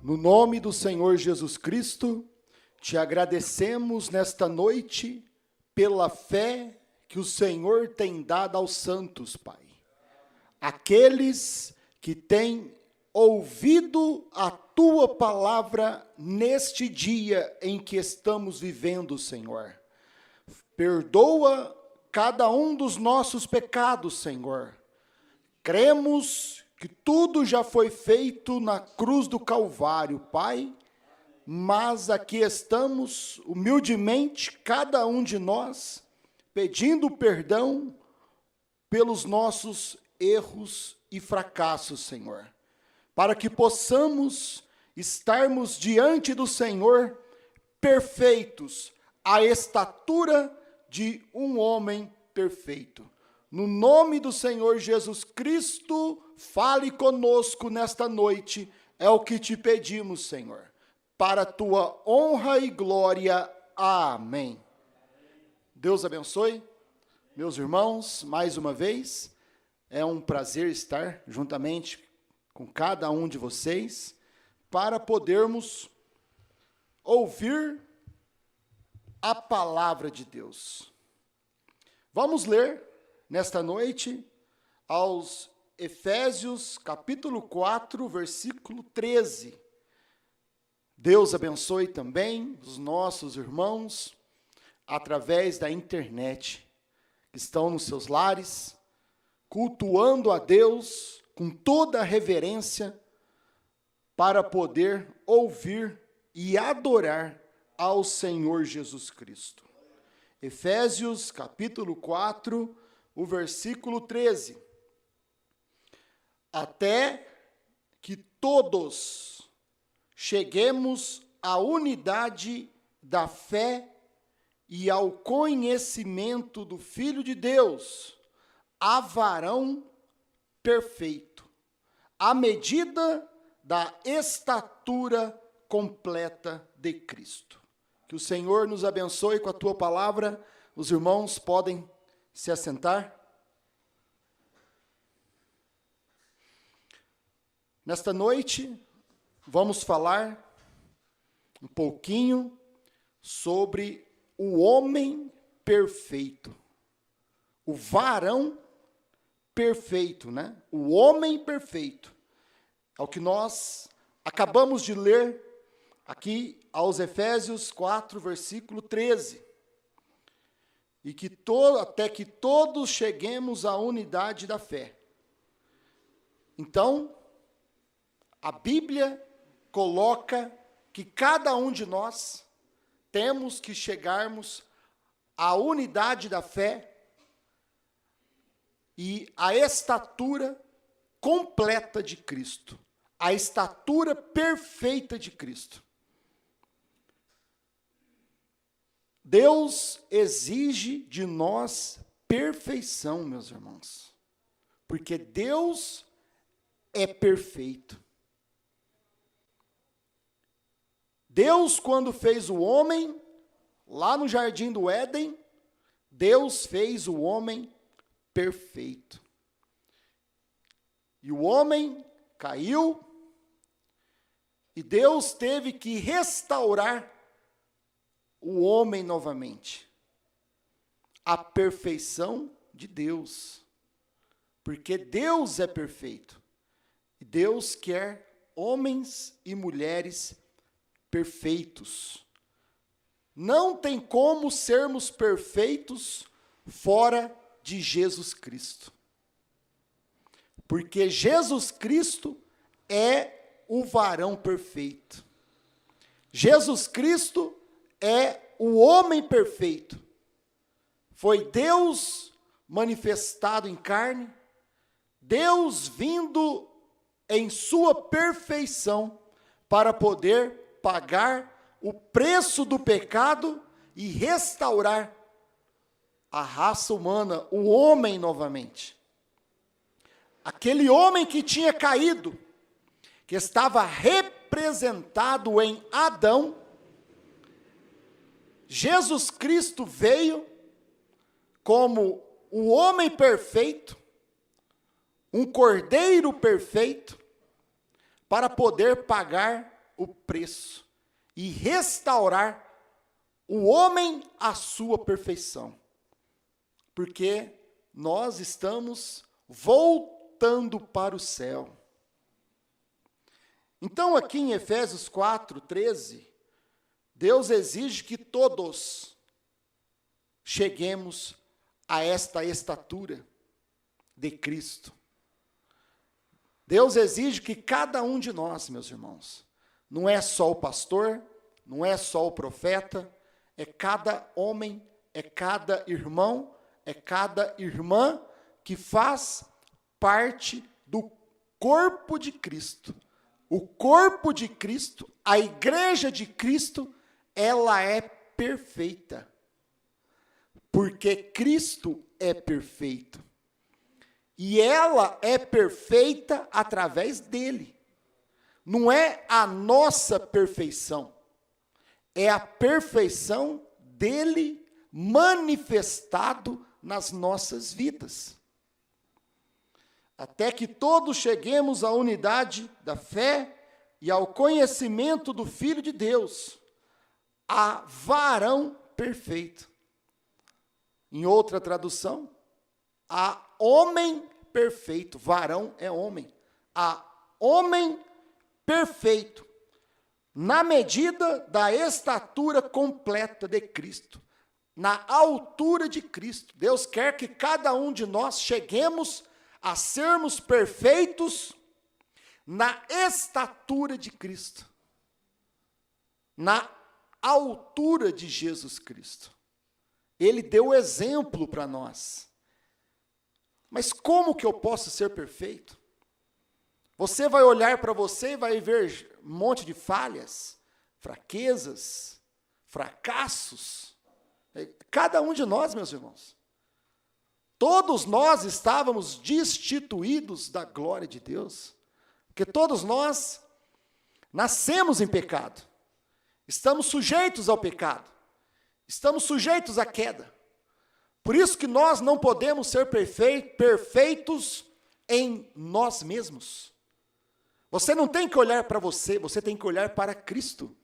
No nome do Senhor Jesus Cristo, te agradecemos nesta noite pela fé que o Senhor tem dado aos santos, Pai. Aqueles que têm ouvido a Tua palavra neste dia em que estamos vivendo, Senhor. Perdoa cada um dos nossos pecados, Senhor. Cremos que tudo já foi feito na cruz do Calvário, Pai, mas aqui estamos, humildemente, cada um de nós, pedindo perdão pelos nossos erros e fracassos, Senhor, para que possamos estarmos diante do Senhor perfeitos, à estatura de um homem perfeito. No nome do Senhor Jesus Cristo, fale conosco nesta noite, é o que te pedimos, Senhor, para a tua honra e glória. Amém. Deus abençoe, meus irmãos, mais uma vez, é um prazer estar juntamente com cada um de vocês, para podermos ouvir a palavra de Deus. Vamos ler nesta noite aos Efésios, capítulo 4, versículo 13. Deus abençoe também os nossos irmãos através da internet, que estão nos seus lares, cultuando a Deus com toda a reverência, para poder ouvir e adorar ao Senhor Jesus Cristo. Efésios, capítulo 4, o versículo 13. Até que todos cheguemos à unidade da fé e ao conhecimento do Filho de Deus, a varão perfeito, à medida da estatura completa de Cristo. Que o Senhor nos abençoe com a tua palavra. Os irmãos podem se assentar. Nesta noite, vamos falar um pouquinho sobre o homem perfeito. O varão perfeito, né? O homem perfeito. É o que nós acabamos de ler aqui aos Efésios 4, versículo 13. E que até que todos cheguemos à unidade da fé. Então, a Bíblia coloca que cada um de nós temos que chegarmos à unidade da fé e à estatura completa de Cristo, a estatura perfeita de Cristo. Deus exige de nós perfeição, meus irmãos, porque Deus é perfeito. Deus, quando fez o homem, lá no jardim do Éden, Deus fez o homem perfeito. E o homem caiu, e Deus teve que restaurar o homem novamente. A perfeição de Deus. Porque Deus é perfeito. E Deus quer homens e mulheres perfeitos. Não tem como sermos perfeitos fora de Jesus Cristo. Porque Jesus Cristo é o varão perfeito. Jesus Cristo é o homem perfeito. Foi Deus manifestado em carne, Deus vindo em sua perfeição para poder pagar o preço do pecado e restaurar a raça humana, o homem novamente. Aquele homem que tinha caído, que estava representado em Adão, Jesus Cristo veio como o homem perfeito, um cordeiro perfeito, para poder pagar o preço e restaurar o homem à sua perfeição. Porque nós estamos voltando para o céu. Então, aqui em Efésios 4:13, Deus exige que todos cheguemos a esta estatura de Cristo. Deus exige que cada um de nós, meus irmãos, não é só o pastor, não é só o profeta, é cada homem, é cada irmão, é cada irmã que faz parte do corpo de Cristo. O corpo de Cristo, a igreja de Cristo, ela é perfeita. Porque Cristo é perfeito. E ela é perfeita através dele. Não é a nossa perfeição. É a perfeição dele manifestado nas nossas vidas. Até que todos cheguemos à unidade da fé e ao conhecimento do Filho de Deus, a varão perfeito. Em outra tradução, a homem perfeito. Varão é homem. A homem perfeito, na medida da estatura completa de Cristo, na altura de Cristo. Deus quer que cada um de nós cheguemos a sermos perfeitos na estatura de Cristo, na altura de Jesus Cristo. Ele deu exemplo para nós. Mas como que eu posso ser perfeito? Você vai olhar para você e vai ver um monte de falhas, fraquezas, fracassos. Cada um de nós, meus irmãos. Todos nós estávamos destituídos da glória de Deus. Porque todos nós nascemos em pecado. Estamos sujeitos ao pecado. Estamos sujeitos à queda. Por isso que nós não podemos ser perfeitos em nós mesmos. Você não tem que olhar para você, você tem que olhar para Cristo.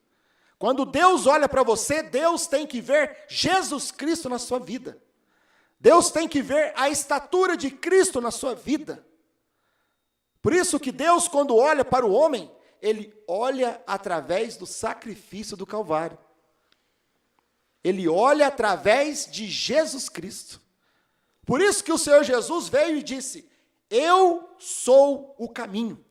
Quando Deus olha para você, Deus tem que ver Jesus Cristo na sua vida. Deus tem que ver a estatura de Cristo na sua vida. Por isso que Deus, quando olha para o homem, Ele olha através do sacrifício do Calvário. Ele olha através de Jesus Cristo. Por isso que o Senhor Jesus veio e disse: eu sou o caminho.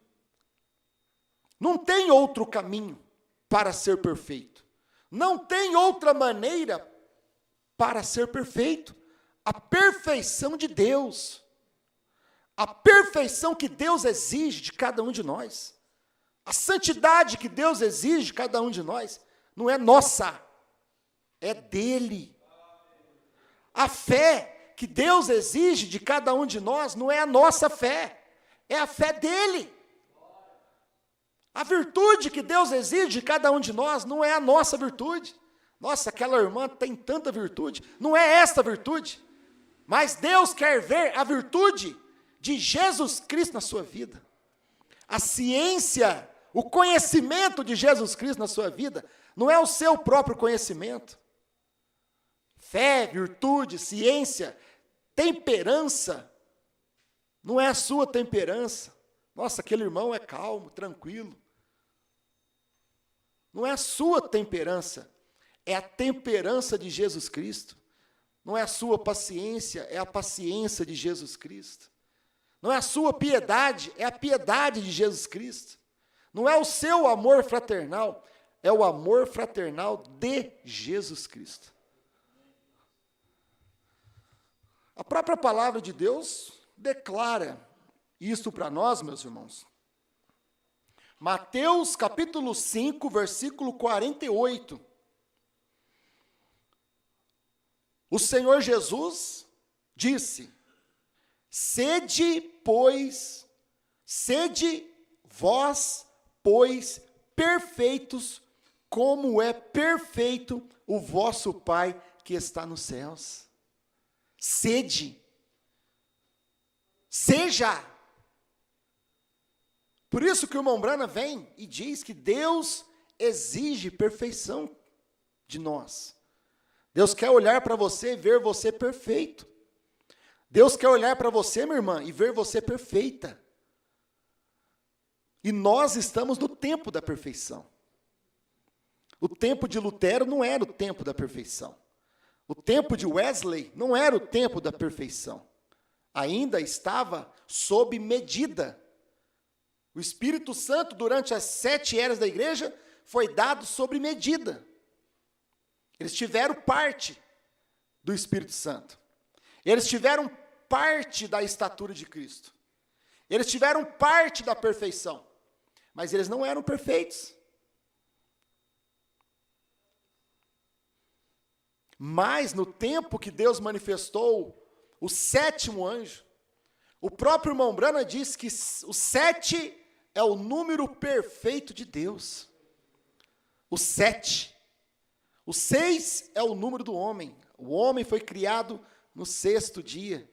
Não tem outro caminho para ser perfeito. Não tem outra maneira para ser perfeito. A perfeição de Deus. A perfeição que Deus exige de cada um de nós. A santidade que Deus exige de cada um de nós. Não é nossa. É dele. A fé que Deus exige de cada um de nós não é a nossa fé. É a fé dele. A virtude que Deus exige de cada um de nós não é a nossa virtude. Nossa, aquela irmã tem tanta virtude. Não é esta virtude. Mas Deus quer ver a virtude de Jesus Cristo na sua vida. A ciência, o conhecimento de Jesus Cristo na sua vida, não é o seu próprio conhecimento. Fé, virtude, ciência, temperança, não é a sua temperança. Nossa, aquele irmão é calmo, tranquilo. Não é a sua temperança, é a temperança de Jesus Cristo. Não é a sua paciência, é a paciência de Jesus Cristo. Não é a sua piedade, é a piedade de Jesus Cristo. Não é o seu amor fraternal, é o amor fraternal de Jesus Cristo. A própria palavra de Deus declara isso para nós, meus irmãos. Mateus capítulo 5, versículo 48. O Senhor Jesus disse: sede vós, pois, perfeitos, como é perfeito o vosso Pai que está nos céus. Sede. Seja. Por isso que o irmão Brana vem e diz que Deus exige perfeição de nós. Deus quer olhar para você e ver você perfeito. Deus quer olhar para você, minha irmã, e ver você perfeita. E nós estamos no tempo da perfeição. O tempo de Lutero não era o tempo da perfeição. O tempo de Wesley não era o tempo da perfeição. Ainda estava sob medida. O Espírito Santo, durante as 7 eras da igreja, foi dado sob medida. Eles tiveram parte do Espírito Santo. Eles tiveram parte da estatura de Cristo. Eles tiveram parte da perfeição. Mas eles não eram perfeitos. Mas no tempo que Deus manifestou o 7º anjo, o próprio irmão Branham diz que o 7 é o número perfeito de Deus. O 7. O 6 é o número do homem. O homem foi criado no 6º dia.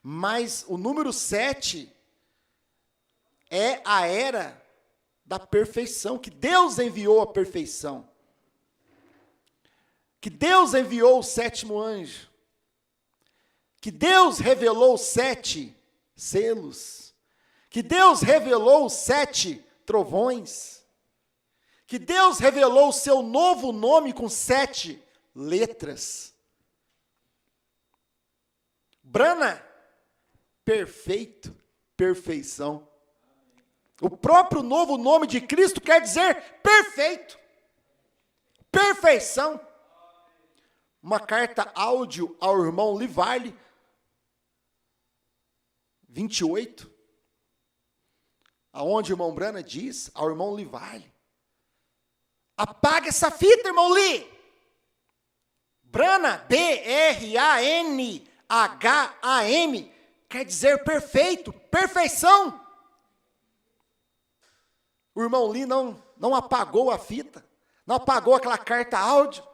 Mas o número 7 é a era da perfeição, que Deus enviou a perfeição. Que Deus enviou o 7º anjo. Que Deus revelou os 7 selos. Que Deus revelou os 7 trovões. Que Deus revelou o seu novo nome com 7 letras. Brana, perfeito, perfeição. O próprio novo nome de Cristo quer dizer perfeito. Perfeição. Uma carta áudio ao irmão Livale, 28, aonde o irmão Branham diz ao irmão Livale: apaga essa fita, irmão Li. Branham, B-R-A-N-H-A-M, quer dizer perfeito, perfeição. O irmão Li não apagou a fita, não apagou aquela carta áudio.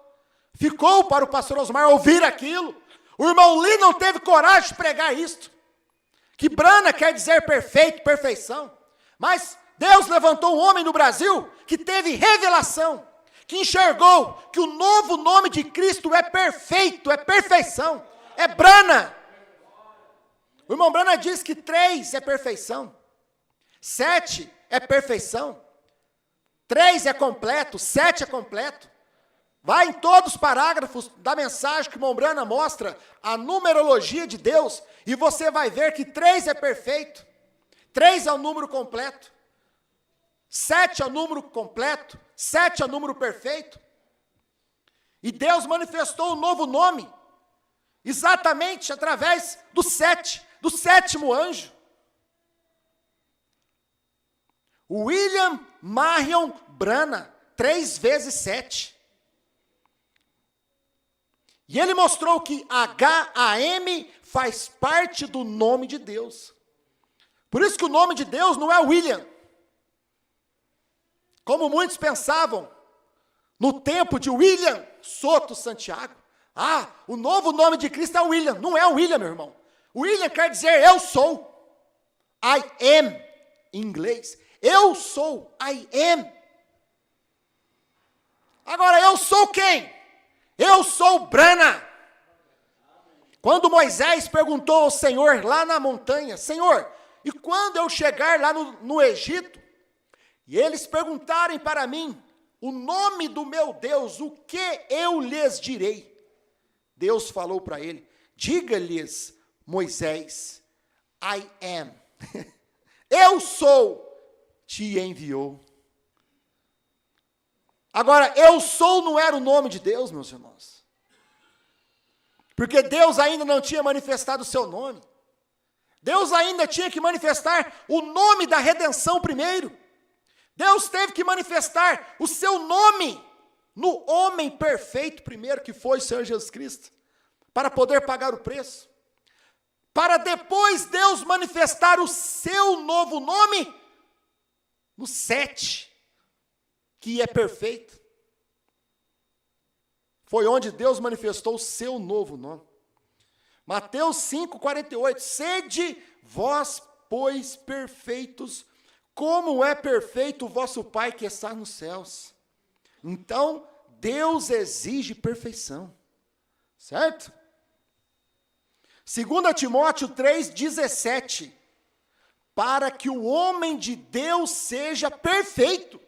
Ficou para o pastor Osmar ouvir aquilo. O irmão Li não teve coragem de pregar isto. Que Branham quer dizer perfeito, perfeição. Mas Deus levantou um homem no Brasil que teve revelação, que enxergou que o novo nome de Cristo é perfeito, é perfeição. É Branham. O irmão Branham diz que 3 é perfeição. 7 é perfeição. 3 é completo, 7 é completo. Vai em todos os parágrafos da mensagem que o irmão Branham mostra a numerologia de Deus, e você vai ver que 3 é perfeito, 3 é o número completo, 7 é o número completo, 7 é o número perfeito. E Deus manifestou um novo nome, exatamente através do 7, do 7º anjo. William Marion Branham, 3 vezes 7. E ele mostrou que H-A-M faz parte do nome de Deus. Por isso que o nome de Deus não é William. Como muitos pensavam, no tempo de William Soto Santiago. Ah, o novo nome de Cristo é William. Não é William, meu irmão. William quer dizer eu sou. I am, em inglês. Eu sou, I am. Agora, eu sou quem? Eu sou Branham. Quando Moisés perguntou ao Senhor lá na montanha: Senhor, e quando eu chegar lá no Egito, e eles perguntarem para mim o nome do meu Deus, o que eu lhes direi? Deus falou para ele: diga-lhes, Moisés, I am. Eu sou, te enviou. Agora, eu sou não era o nome de Deus, meus irmãos. Porque Deus ainda não tinha manifestado o seu nome. Deus ainda tinha que manifestar o nome da redenção primeiro. Deus teve que manifestar o seu nome no homem perfeito primeiro, que foi o Senhor Jesus Cristo, para poder pagar o preço. Para depois Deus manifestar o seu novo nome no 7, que é perfeito. Foi onde Deus manifestou o seu novo nome. Mateus 5:48. Sede vós, pois, perfeitos, como é perfeito o vosso Pai que está nos céus. Então, Deus exige perfeição, certo? 2 Timóteo 3,17, para que o homem de Deus seja perfeito.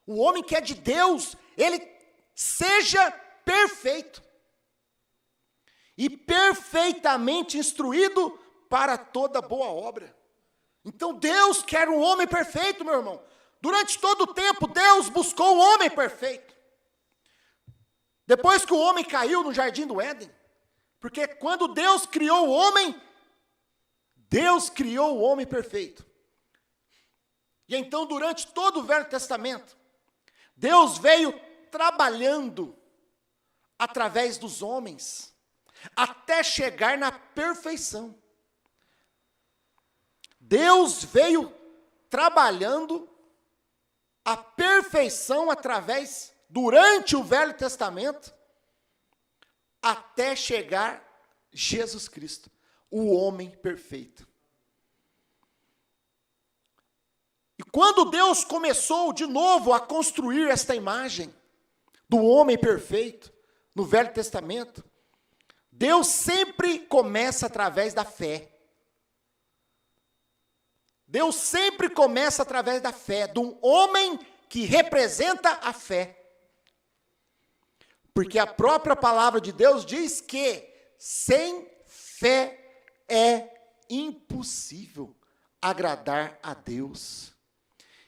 O homem que é de Deus, ele seja perfeito. E perfeitamente instruído para toda boa obra. Então Deus quer um homem perfeito, meu irmão. Durante todo o tempo, Deus buscou um homem perfeito. Depois que o homem caiu no jardim do Éden, porque quando Deus criou o homem, Deus criou o homem perfeito. E então, durante todo o Velho Testamento, Deus veio trabalhando através dos homens, até chegar na perfeição. Deus veio trabalhando a perfeição durante o Velho Testamento, até chegar Jesus Cristo, o homem perfeito. E quando Deus começou de novo a construir esta imagem do homem perfeito, no Velho Testamento, Deus sempre começa através da fé. Deus sempre começa através da fé, de um homem que representa a fé. Porque a própria palavra de Deus diz que sem fé é impossível agradar a Deus.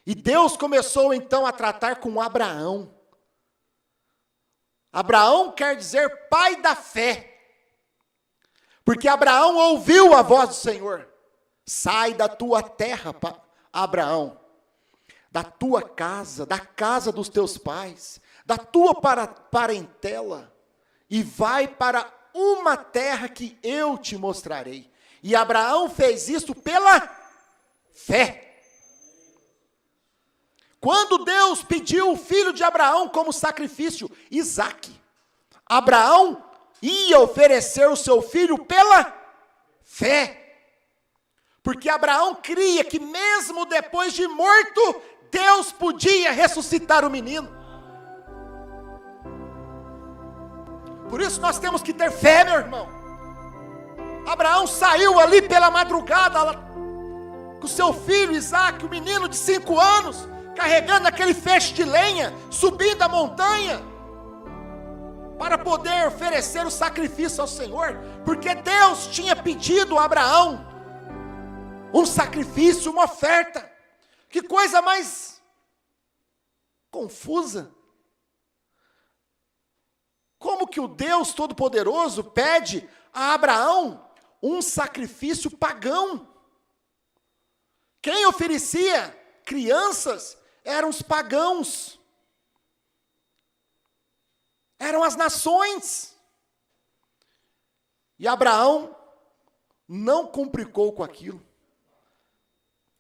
E Deus começou então a tratar com Abraão. Abraão quer dizer pai da fé. Porque Abraão ouviu a voz do Senhor. Sai da tua terra, Abraão, da tua casa, da casa dos teus pais, da tua parentela, e vai para uma terra que eu te mostrarei. E Abraão fez isso pela fé. Quando Deus pediu o filho de Abraão como sacrifício, Isaque, Abraão ia oferecer o seu filho pela fé. Porque Abraão cria que mesmo depois de morto, Deus podia ressuscitar o menino. Por isso nós temos que ter fé, meu irmão. Abraão saiu ali pela madrugada, com seu filho Isaque, o menino de 5 anos, carregando aquele feixe de lenha, subindo a montanha, para poder oferecer o sacrifício ao Senhor, porque Deus tinha pedido a Abraão um sacrifício, uma oferta. Que coisa mais confusa. Como que o Deus Todo-Poderoso pede a Abraão um sacrifício pagão? Quem oferecia crianças eram os pagãos. Eram as nações. E Abraão não complicou com aquilo.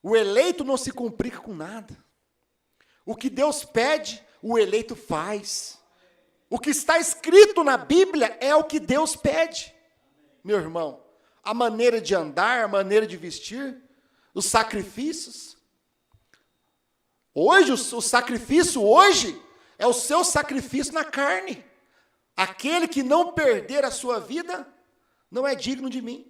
O eleito não se complica com nada. O que Deus pede, o eleito faz. O que está escrito na Bíblia é o que Deus pede. Meu irmão, a maneira de andar, a maneira de vestir, os sacrifícios. Hoje, o sacrifício hoje é o seu sacrifício na carne. Aquele que não perder a sua vida, não é digno de mim.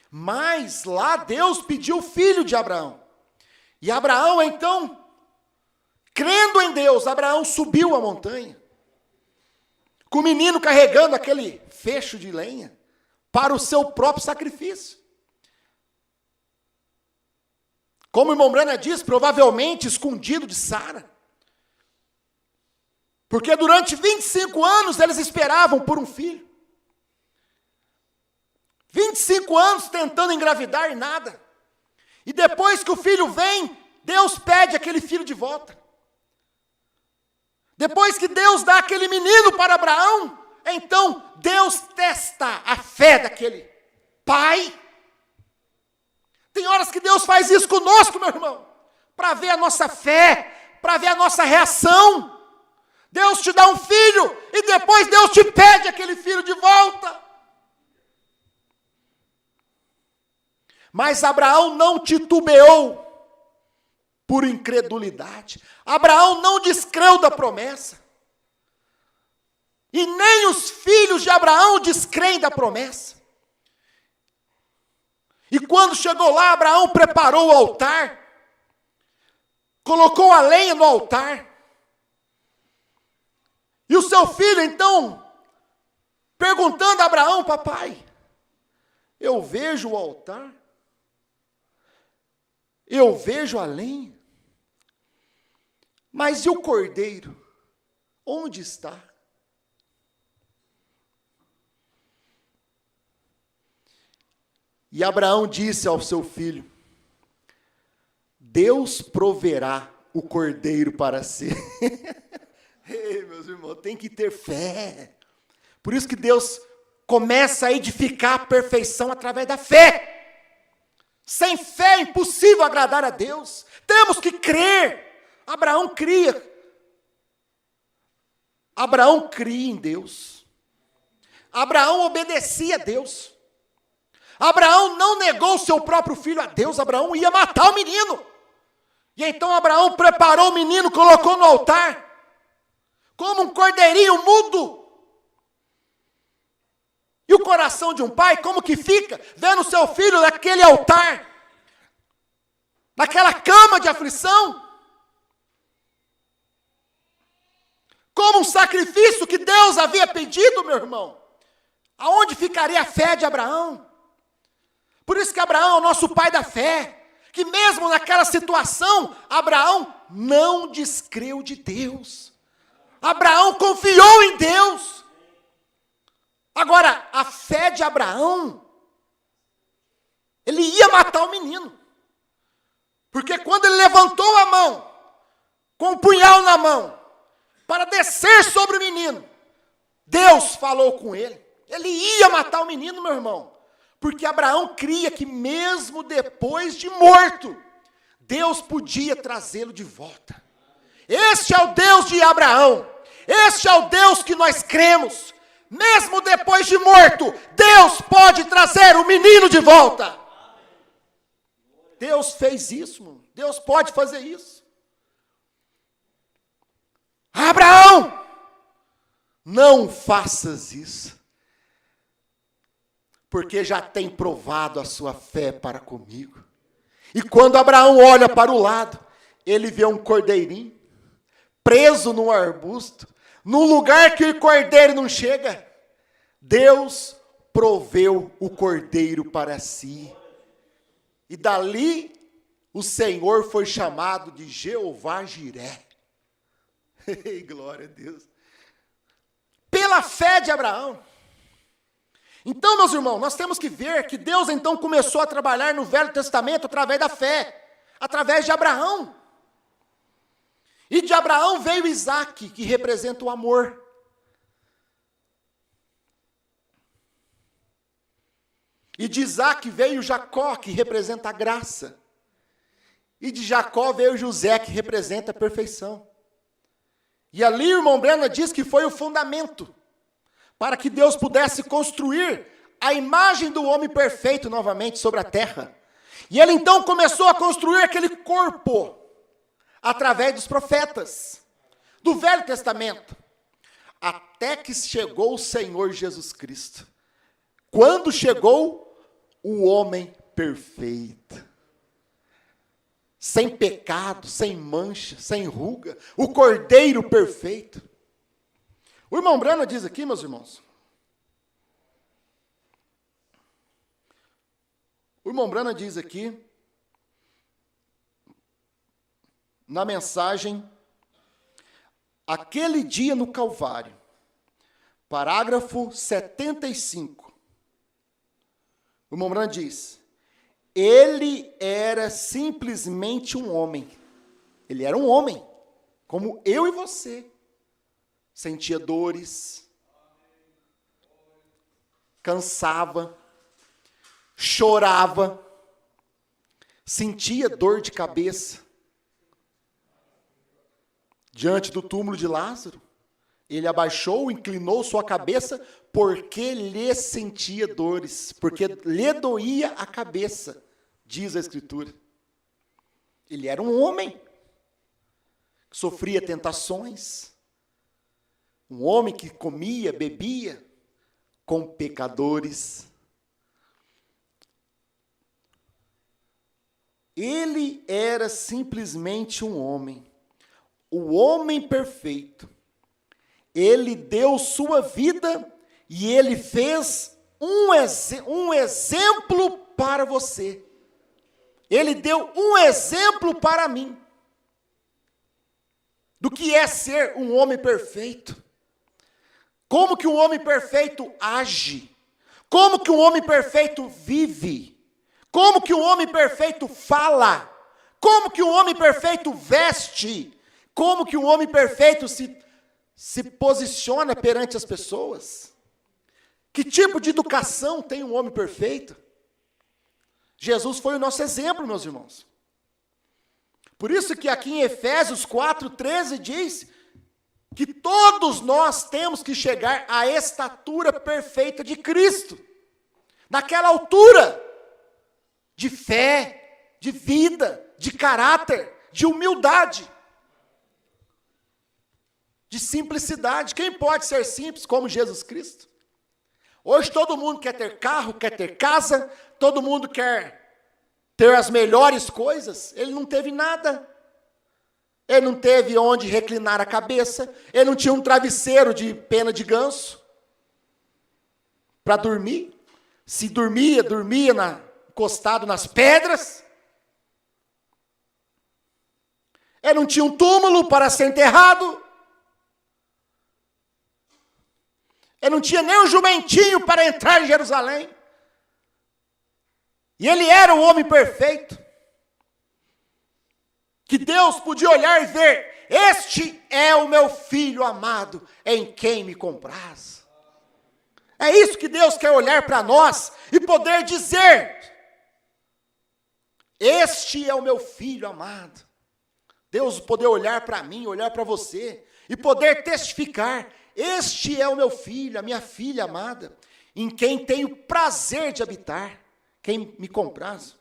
Mas lá Deus pediu o filho de Abraão. E Abraão então, crendo em Deus, Abraão subiu a montanha, com o menino carregando aquele fecho de lenha, para o seu próprio sacrifício. Como o irmão Brana diz, provavelmente escondido de Sara. Porque durante 25 anos eles esperavam por um filho. 25 anos tentando engravidar e nada. E depois que o filho vem, Deus pede aquele filho de volta. Depois que Deus dá aquele menino para Abraão, então Deus testa a fé daquele pai. Tem horas que Deus faz isso conosco, meu irmão, para ver a nossa fé, para ver a nossa reação. Deus te dá um filho e depois Deus te pede aquele filho de volta. Mas Abraão não titubeou por incredulidade. Abraão não descreu da promessa. E nem os filhos de Abraão descreem da promessa. E quando chegou lá, Abraão preparou o altar, colocou a lenha no altar. E o seu filho, então, perguntando a Abraão: papai, eu vejo o altar, eu vejo a lenha, mas e o cordeiro? Onde está? E Abraão disse ao seu filho: Deus proverá o cordeiro para si. Ei, meus irmãos, tem que ter fé. Por isso que Deus começa a edificar a perfeição através da fé. Sem fé é impossível agradar a Deus. Temos que crer. Abraão cria. Abraão cria em Deus. Abraão obedecia a Deus. Abraão não negou seu próprio filho a Deus. Abraão ia matar o menino. E então Abraão preparou o menino, colocou no altar, como um cordeirinho mudo. E o coração de um pai, como que fica, vendo seu filho naquele altar, naquela cama de aflição, como um sacrifício que Deus havia pedido, meu irmão. Aonde ficaria a fé de Abraão? Por isso que Abraão é o nosso pai da fé, que mesmo naquela situação, Abraão não descreu de Deus. Abraão confiou em Deus. Agora, a fé de Abraão, ele ia matar o menino. Porque quando ele levantou a mão, com o punhal na mão, para descer sobre o menino, Deus falou com ele. Ele ia matar o menino, meu irmão. Porque Abraão cria que mesmo depois de morto, Deus podia trazê-lo de volta. Este é o Deus de Abraão. Este é o Deus que nós cremos. Mesmo depois de morto, Deus pode trazer o menino de volta. Deus fez isso, mano. Deus pode fazer isso. Abraão, não faças isso, porque já tem provado a sua fé para comigo. E quando Abraão olha para o lado, ele vê um cordeirinho, preso num arbusto, num lugar que o cordeiro não chega. Deus proveu o cordeiro para si. E dali, o Senhor foi chamado de Jeová Jiré. Glória a Deus. Pela fé de Abraão. Então, meus irmãos, nós temos que ver que Deus então começou a trabalhar no Velho Testamento através da fé, através de Abraão. E de Abraão veio Isaque, que representa o amor. E de Isaque veio Jacó, que representa a graça. E de Jacó veio José, que representa a perfeição. E ali o irmão Brena diz que foi o fundamento para que Deus pudesse construir a imagem do homem perfeito novamente sobre a terra. E ele então começou a construir aquele corpo através dos profetas do Velho Testamento, até que chegou o Senhor Jesus Cristo. Quando chegou o homem perfeito, sem pecado, sem mancha, sem ruga, o cordeiro perfeito. O irmão Brana diz aqui, meus irmãos, o irmão Brana diz aqui, na mensagem, aquele dia no Calvário, parágrafo 75, o irmão Brana diz, ele era simplesmente um homem. Ele era um homem, como eu e você. Sentia dores, cansava, chorava, sentia dor de cabeça. Diante do túmulo de Lázaro, ele abaixou, inclinou sua cabeça, porque lhe sentia dores, porque lhe doía a cabeça diz a Escritura. Ele era um homem que sofria tentações, um homem que comia, bebia com pecadores. Ele era simplesmente um homem, o homem perfeito. Ele deu sua vida e ele fez um exemplo para você. Ele deu um exemplo para mim do que é ser um homem perfeito. Como que um homem perfeito age? Como que um homem perfeito vive? Como que um homem perfeito fala? Como que um homem perfeito veste? Como que um homem perfeito se posiciona perante as pessoas? Que tipo de educação tem um homem perfeito? Jesus foi o nosso exemplo, meus irmãos. Por isso que aqui em Efésios 4:13 diz que todos nós temos que chegar à estatura perfeita de Cristo. Naquela altura de fé, de vida, de caráter, de humildade, de simplicidade. Quem pode ser simples como Jesus Cristo? Hoje todo mundo quer ter carro, quer ter casa, todo mundo quer ter as melhores coisas. Ele não teve nada. Ele não teve onde reclinar a cabeça. Ele não tinha um travesseiro de pena de ganso para dormir. Se dormia encostado nas pedras. Ele não tinha um túmulo para ser enterrado. Ele não tinha nem um jumentinho para entrar em Jerusalém. E ele era o homem perfeito. Que Deus podia olhar e ver: este é o meu filho amado, em quem me compraz. É isso que Deus quer olhar para nós e poder dizer: este é o meu filho amado. Deus poder olhar para mim, olhar para você e poder testificar: este é o meu filho, a minha filha amada, em quem tenho prazer de habitar, quem me compraz.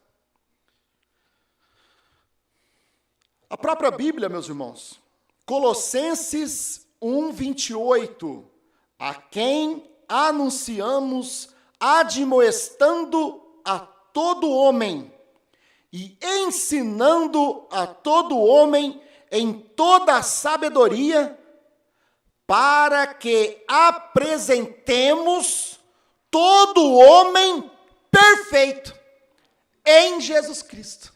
A própria Bíblia, meus irmãos, Colossenses 1:28, a quem anunciamos admoestando a todo homem e ensinando a todo homem em toda a sabedoria, para que apresentemos todo homem perfeito em Jesus Cristo.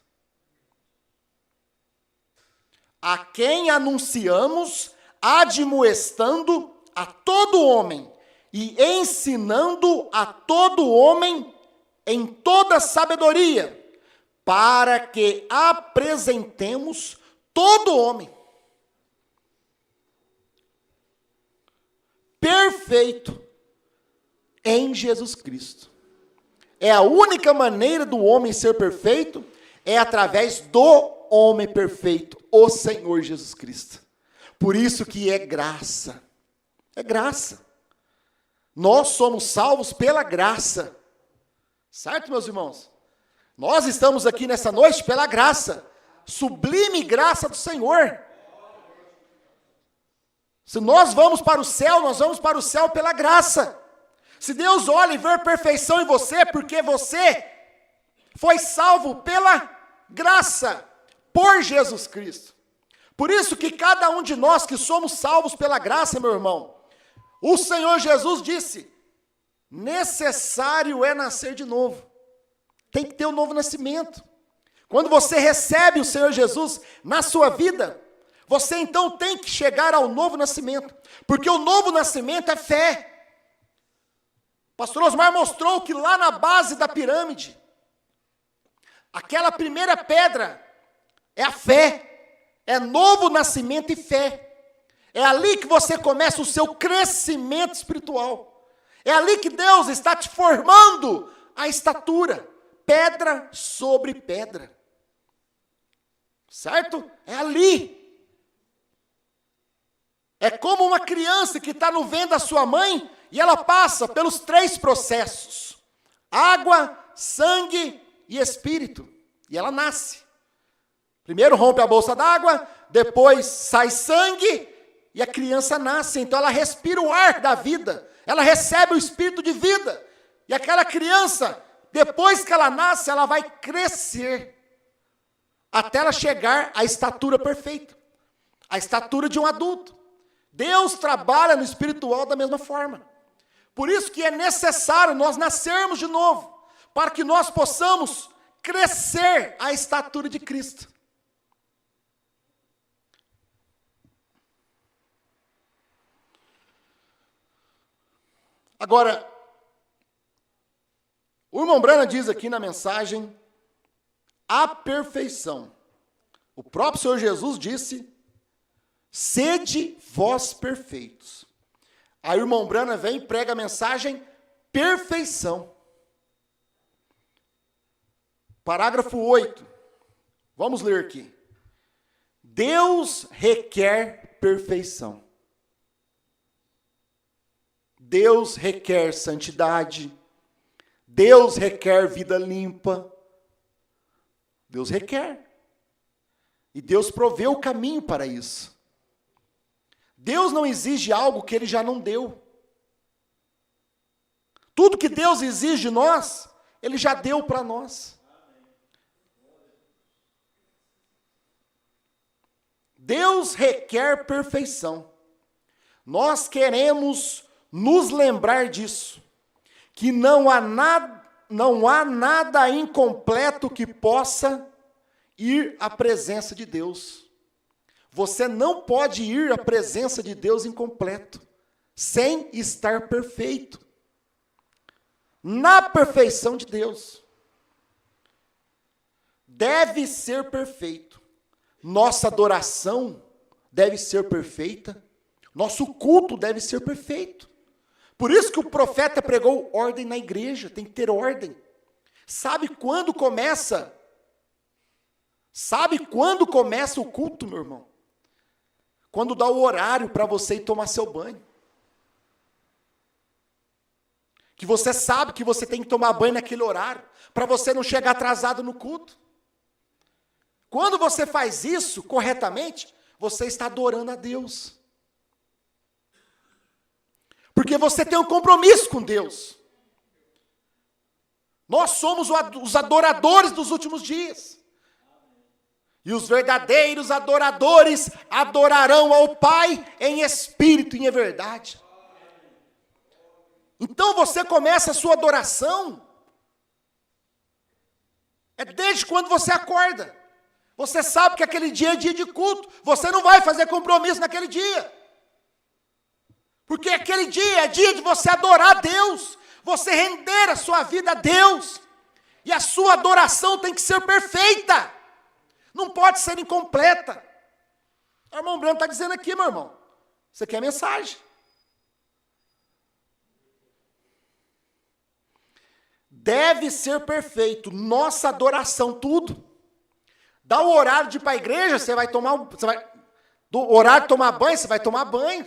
A quem anunciamos, admoestando a todo homem e ensinando a todo homem em toda sabedoria, para que apresentemos todo homem perfeito em Jesus Cristo. É a única maneira do homem ser perfeito, é através do homem perfeito, o Senhor Jesus Cristo. Por isso que é graça. É graça. Nós somos salvos pela graça. Certo, meus irmãos? Nós estamos aqui nessa noite pela graça. Sublime graça do Senhor. Se nós vamos para o céu, nós vamos para o céu pela graça. Se Deus olha e vê perfeição em você, porque você foi salvo pela graça, por Jesus Cristo. Por isso que cada um de nós que somos salvos pela graça, meu irmão, o Senhor Jesus disse: necessário é nascer de novo. Tem que ter um novo nascimento. Quando você recebe o Senhor Jesus na sua vida, você então tem que chegar ao novo nascimento, porque o novo nascimento é fé. O pastor Osmar mostrou que lá na base da pirâmide, aquela primeira pedra é a fé, é novo nascimento e fé. É ali que você começa o seu crescimento espiritual. É ali que Deus está te formando a estatura, pedra sobre pedra. Certo? É ali. É como uma criança que está no ventre da sua mãe e ela passa pelos 3 processos: água, sangue e espírito. E ela nasce. Primeiro rompe a bolsa d'água, depois sai sangue e a criança nasce. Então ela respira o ar da vida, ela recebe o espírito de vida. E aquela criança, depois que ela nasce, ela vai crescer até ela chegar à estatura perfeita, a estatura de um adulto. Deus trabalha no espiritual da mesma forma. Por isso que é necessário nós nascermos de novo, para que nós possamos crescer à estatura de Cristo. Agora, o irmão Branham diz aqui na mensagem, a perfeição. O próprio Senhor Jesus disse, sede vós perfeitos. Aí o irmão Branham vem e prega a mensagem, perfeição. Parágrafo 8. Vamos ler aqui. Deus requer perfeição. Deus requer santidade. Deus requer vida limpa. Deus requer. E Deus provê o caminho para isso. Deus não exige algo que Ele já não deu. Tudo que Deus exige de nós, Ele já deu para nós. Deus requer perfeição. Nós queremos nos lembrar disso, que não há nada incompleto que possa ir à presença de Deus. Você não pode ir à presença de Deus incompleto, sem estar perfeito. Na perfeição de Deus. Deve ser perfeito. Nossa adoração deve ser perfeita. Nosso culto deve ser perfeito. Por isso que o profeta pregou ordem na igreja, tem que ter ordem. Sabe quando começa? Sabe quando começa o culto, meu irmão? Quando dá o horário para você ir tomar seu banho. Que você sabe que você tem que tomar banho naquele horário, para você não chegar atrasado no culto. Quando você faz isso corretamente, você está adorando a Deus. Porque você tem um compromisso com Deus. Nós somos os adoradores dos últimos dias. E os verdadeiros adoradores adorarão ao Pai em espírito e em verdade. Então você começa a sua adoração, é desde quando você acorda. Você sabe que aquele dia é dia de culto, você não vai fazer compromisso naquele dia. Porque aquele dia é dia de você adorar a Deus, você render a sua vida a Deus. E a sua adoração tem que ser perfeita. Não pode ser incompleta. O irmão Branham está dizendo aqui, meu irmão. Isso aqui é a mensagem. Deve ser perfeito. Nossa adoração, tudo. Dá o horário de ir para a igreja, você vai tomar... do horário de tomar banho, você vai tomar banho.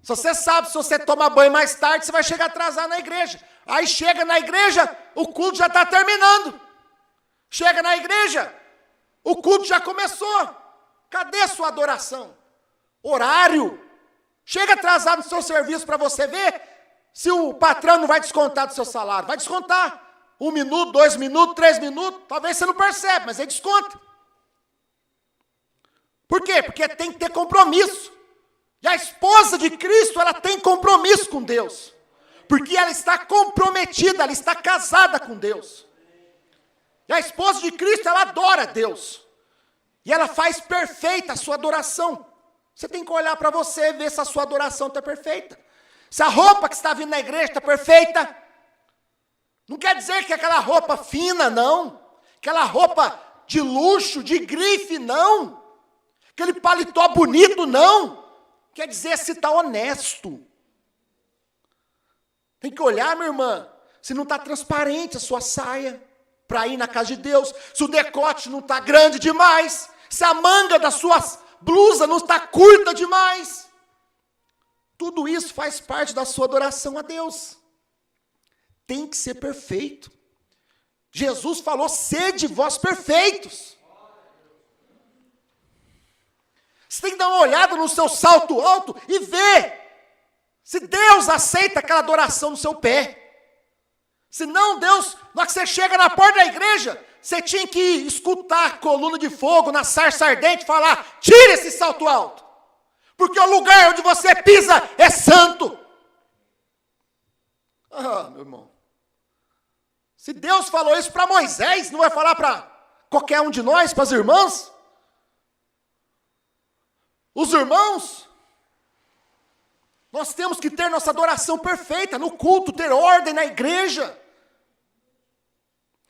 Se você sabe, se você tomar banho mais tarde, você vai chegar atrasado na igreja. Aí chega na igreja, o culto já está terminando. Chega na igreja, o culto já começou. Cadê a sua adoração? Horário. Chega atrasado no seu serviço para você ver se o patrão não vai descontar do seu salário. Vai descontar. 1 minuto, 2 minutos, 3 minutos. Talvez você não percebe, mas ele desconta. Por quê? Porque tem que ter compromisso. E a esposa de Cristo, ela tem compromisso com Deus. Porque ela está comprometida, ela está casada com Deus. E a esposa de Cristo, ela adora a Deus. E ela faz perfeita a sua adoração. Você tem que olhar para você e ver se a sua adoração está perfeita. Se a roupa que está vindo na igreja está perfeita. Não quer dizer que aquela roupa fina, não. Aquela roupa de luxo, de grife, não. Aquele paletó bonito, não. Quer dizer se está honesto. Tem que olhar, minha irmã, se não está transparente a sua saia para ir na casa de Deus, se o decote não está grande demais, se a manga da sua blusa não está curta demais. Tudo isso faz parte da sua adoração a Deus. Tem que ser perfeito. Jesus falou, sede vós perfeitos. Você tem que dar uma olhada no seu salto alto e ver se Deus aceita aquela adoração no seu pé. Se não, Deus, na hora que você chega na porta da igreja, você tinha que escutar a coluna de fogo na sarça ardente e falar, tira esse salto alto, porque o lugar onde você pisa é santo. Ah, meu irmão, se Deus falou isso para Moisés, não vai falar para qualquer um de nós, para as irmãs? Os irmãos, nós temos que ter nossa adoração perfeita no culto, ter ordem na igreja.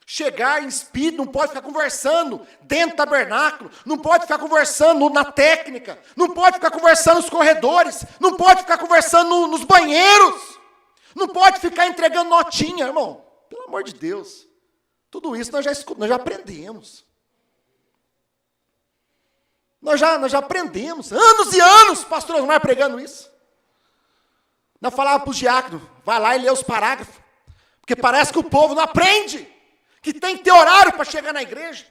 Chegar em espírito, não pode ficar conversando dentro do tabernáculo, não pode ficar conversando na técnica, não pode ficar conversando nos corredores, não pode ficar conversando nos banheiros, não pode ficar entregando notinha, irmão. Pelo amor de Deus, tudo isso nós já aprendemos. Nós já aprendemos, anos e anos, pastor Osmar pregando isso. Nós falava para os diáconos, vai lá e lê os parágrafos, porque parece que o povo não aprende, que tem que ter horário para chegar na igreja.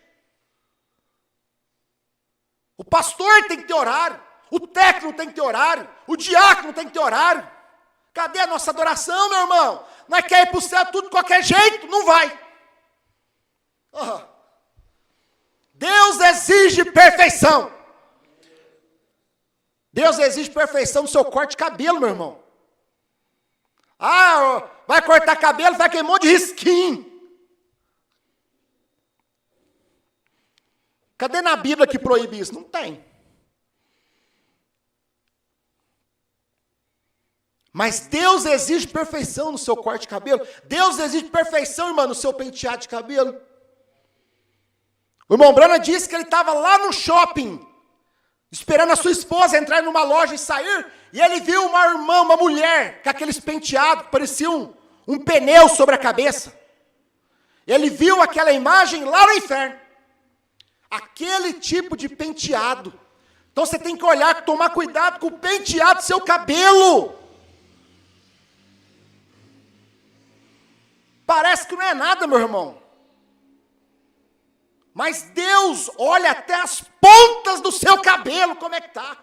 O pastor tem que ter horário, o técnico tem que ter horário, o diácono tem que ter horário. Cadê a nossa adoração, meu irmão? Nós queremos ir para o céu tudo de qualquer jeito? Não vai. Deus exige perfeição. Deus exige perfeição no seu corte de cabelo, meu irmão. Ah, vai cortar cabelo, vai queimar um monte de risquinho. Cadê na Bíblia que proíbe isso? Não tem. Mas Deus exige perfeição no seu corte de cabelo. Deus exige perfeição, irmão, no seu penteado de cabelo. O irmão Brana disse que ele estava lá no shopping, esperando a sua esposa entrar numa loja e sair, e ele viu uma irmã, uma mulher, com aqueles penteados, que pareciam um pneu sobre a cabeça. Ele viu aquela imagem lá no inferno. Aquele tipo de penteado. Então você tem que olhar, tomar cuidado com o penteado do seu cabelo. Parece que não é nada, meu irmão. Mas Deus olha até as pontas do seu cabelo, como é que está.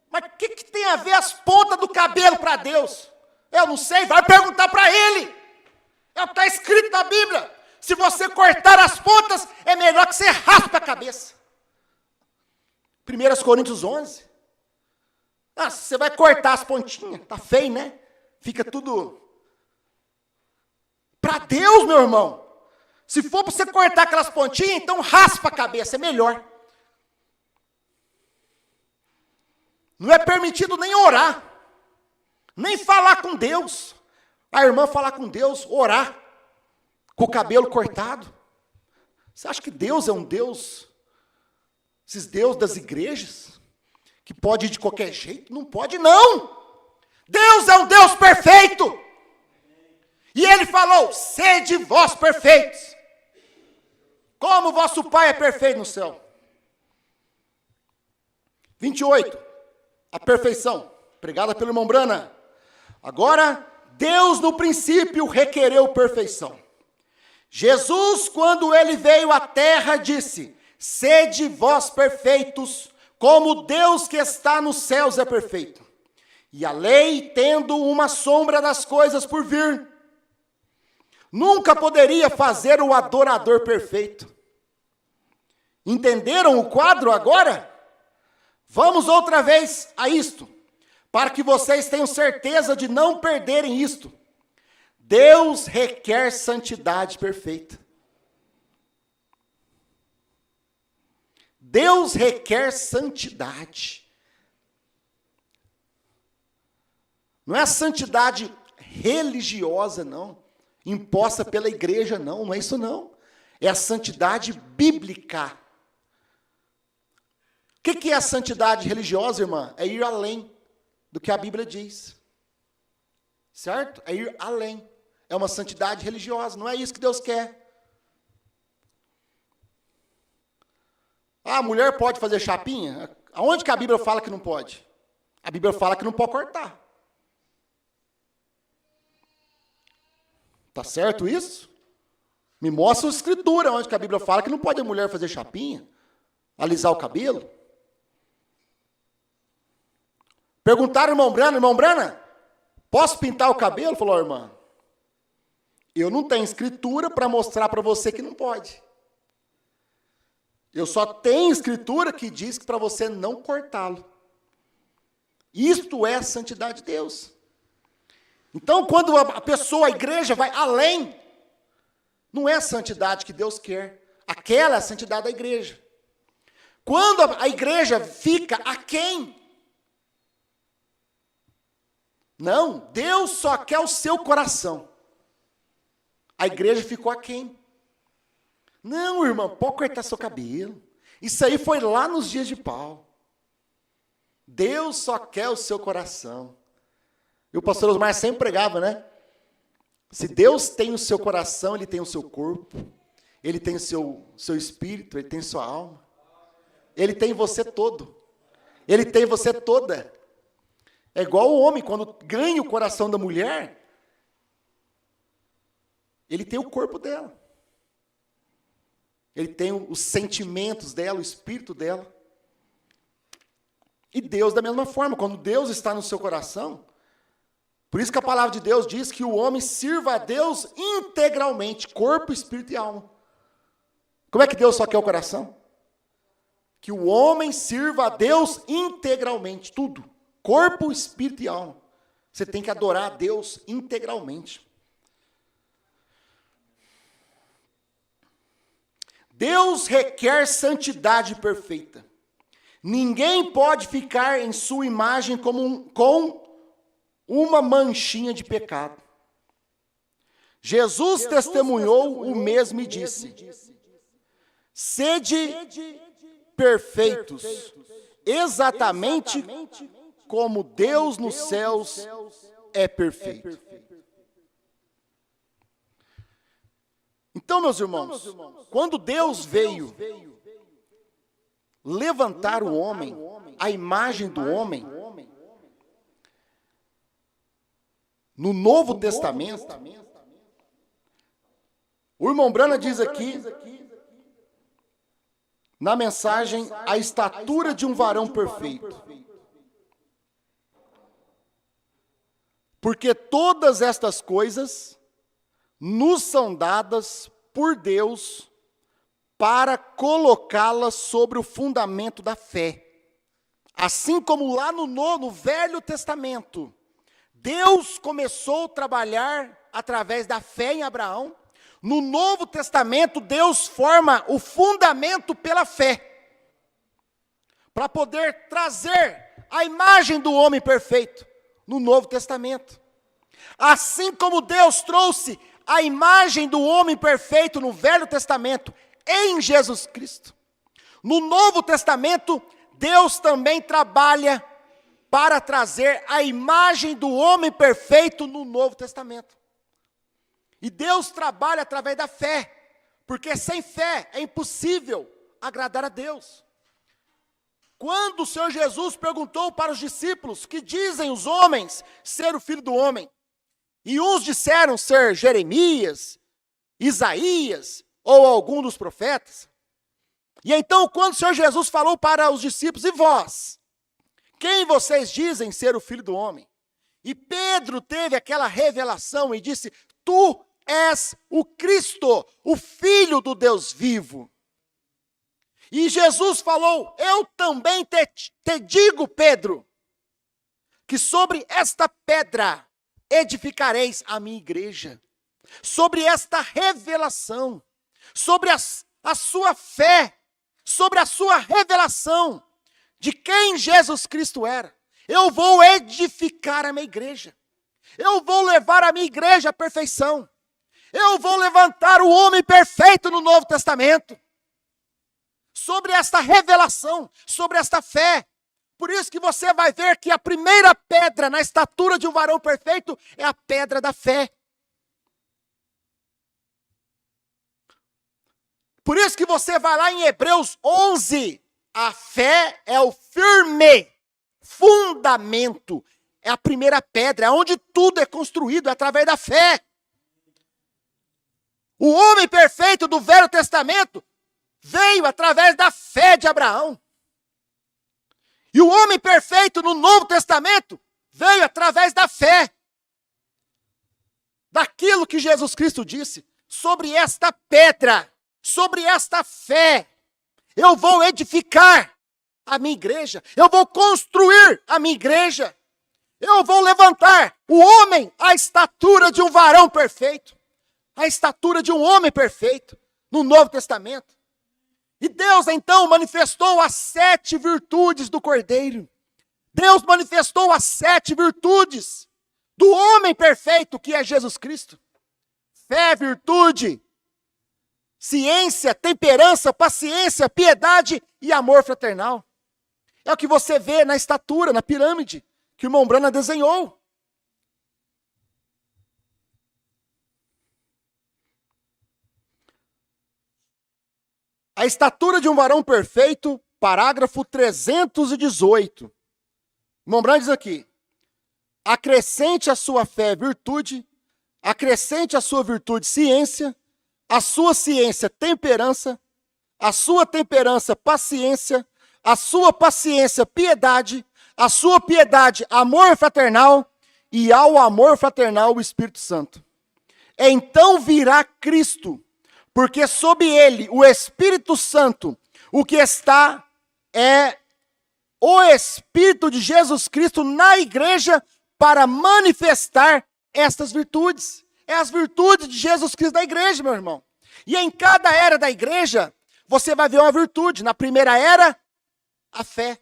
Mas o que tem a ver as pontas do cabelo para Deus? Eu não sei, vai perguntar para Ele. É o que está escrito na Bíblia. Se você cortar as pontas, é melhor que você raspe a cabeça. 1 Coríntios 11. Ah, você vai cortar as pontinhas, tá feio, né? Fica tudo... Para Deus, meu irmão. Se for para você cortar aquelas pontinhas, então raspa a cabeça, é melhor. Não é permitido nem orar, nem falar com Deus. A irmã falar com Deus, orar, com o cabelo cortado. Você acha que Deus é um Deus, esses deuses das igrejas, que pode ir de qualquer jeito? Não pode, não. Deus é um Deus perfeito. E Ele falou, sede vós perfeitos, como vosso Pai é perfeito no céu. 28, a perfeição, pregada pelo irmão Brana. Agora, Deus no princípio requereu perfeição. Jesus, quando Ele veio à terra, disse, sede vós perfeitos, como Deus que está nos céus é perfeito. E a lei, tendo uma sombra das coisas por vir, nunca poderia fazer o adorador perfeito. Entenderam o quadro agora? Vamos outra vez a isto, para que vocês tenham certeza de não perderem isto. Deus requer santidade perfeita. Deus requer santidade. Não é a santidade religiosa, não. Imposta pela igreja, não. Não é isso, não. É a santidade bíblica. O que é a santidade religiosa, irmã? É ir além do que a Bíblia diz. Certo? É ir além. É uma santidade religiosa. Não é isso que Deus quer. Ah, a mulher pode fazer chapinha? Aonde que a Bíblia fala que não pode? A Bíblia fala que não pode cortar. Tá certo isso? Me mostra a escritura, onde que a Bíblia fala que não pode a mulher fazer chapinha, alisar o cabelo. Perguntaram ao irmão Brana, posso pintar o cabelo? Falou, irmã, eu não tenho escritura para mostrar para você que não pode. Eu só tenho escritura que diz que para você não cortá-lo. Isto é a santidade de Deus. Então, quando a pessoa, a igreja, vai além, não é a santidade que Deus quer. Aquela é a santidade da igreja. Quando a igreja fica aquém, não, Deus só quer o seu coração. A igreja ficou aquém. Não, irmão, pode cortar seu cabelo. Isso aí foi lá nos dias de Paulo. Deus só quer o seu coração. E o pastor Osmar sempre pregava, né? Se Deus tem o seu coração, Ele tem o seu corpo. Ele tem o seu espírito, Ele tem sua alma. Ele tem você todo. Ele tem você toda. É igual o homem, quando ganha o coração da mulher, ele tem o corpo dela. Ele tem os sentimentos dela, o espírito dela. E Deus da mesma forma, quando Deus está no seu coração, por isso que a palavra de Deus diz que o homem sirva a Deus integralmente, corpo, espírito e alma. Como é que Deus só quer o coração? Que o homem sirva a Deus integralmente, tudo. Corpo, espírito e alma. Você tem que adorar a Deus integralmente. Deus requer santidade perfeita. Ninguém pode ficar em sua imagem com uma manchinha de pecado. Jesus testemunhou o mesmo e disse: sede perfeitos, exatamente como Deus nos céus é perfeito. Então, meus irmãos, quando Deus veio levantar o homem, a imagem do homem, no Novo Testamento, o irmão Brana diz aqui, na mensagem, a estatura de um varão perfeito. Porque todas estas coisas nos são dadas por Deus para colocá-las sobre o fundamento da fé. Assim como lá no Velho Testamento, Deus começou a trabalhar através da fé em Abraão. No Novo Testamento, Deus forma o fundamento pela fé, para poder trazer a imagem do homem perfeito no Novo Testamento. Assim como Deus trouxe a imagem do homem perfeito no Velho Testamento, em Jesus Cristo. No Novo Testamento, Deus também trabalha para trazer a imagem do homem perfeito no Novo Testamento. E Deus trabalha através da fé, porque sem fé é impossível agradar a Deus. Quando o Senhor Jesus perguntou para os discípulos, que dizem os homens ser o Filho do Homem? E uns disseram ser Jeremias, Isaías, ou algum dos profetas. E então, quando o Senhor Jesus falou para os discípulos, e vós? Quem vocês dizem ser o Filho do Homem? E Pedro teve aquela revelação e disse: tu és o Cristo, o Filho do Deus vivo. E Jesus falou: eu também te digo, Pedro, que sobre esta pedra edificareis a minha igreja. Sobre esta revelação, sobre a sua fé, sobre a sua revelação de quem Jesus Cristo era, eu vou edificar a minha igreja. Eu vou levar a minha igreja à perfeição. Eu vou levantar o homem perfeito no Novo Testamento. Sobre esta revelação, sobre esta fé. Por isso que você vai ver que a primeira pedra na estatura de um varão perfeito é a pedra da fé. Por isso que você vai lá em Hebreus 11, a fé é o firme fundamento, é a primeira pedra, é onde tudo é construído, é através da fé. O homem perfeito do Velho Testamento veio através da fé de Abraão. E o homem perfeito no Novo Testamento veio através da fé. Daquilo que Jesus Cristo disse, sobre esta pedra, sobre esta fé, eu vou edificar a minha igreja, eu vou construir a minha igreja, eu vou levantar o homem à estatura de um varão perfeito, à estatura de um homem perfeito, no Novo Testamento. E Deus então manifestou as 7 virtudes do Cordeiro. Deus manifestou as 7 virtudes do homem perfeito que é Jesus Cristo. Fé, virtude, ciência, temperança, paciência, piedade e amor fraternal. É o que você vê na estatura, na pirâmide, que o irmão Brana desenhou. A estatura de um varão perfeito, parágrafo 318. O irmão Brana diz aqui: acrescente a sua fé virtude, acrescente a sua virtude ciência, a sua ciência temperança, a sua temperança paciência, a sua paciência piedade, a sua piedade amor fraternal, e ao amor fraternal o Espírito Santo. Então virá Cristo, porque sob ele, o Espírito Santo, o que está é o Espírito de Jesus Cristo na igreja para manifestar estas virtudes. É as virtudes de Jesus Cristo na igreja, meu irmão. E em cada era da igreja, você vai ver uma virtude. Na primeira era, a fé.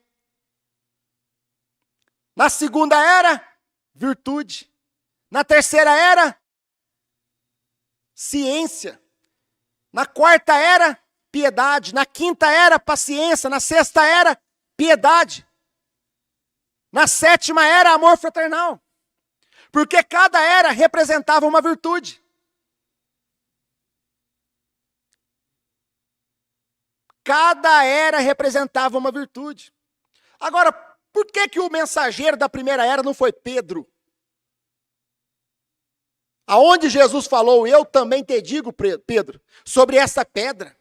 Na segunda era, virtude. Na terceira era, ciência. Na quarta era, piedade. Na quinta era, paciência. Na sexta era, piedade. Na sétima era, amor fraternal. Porque cada era representava uma virtude. Cada era representava uma virtude. Agora, por que o mensageiro da primeira era não foi Pedro? Aonde Jesus falou, eu também te digo, Pedro, sobre essa pedra.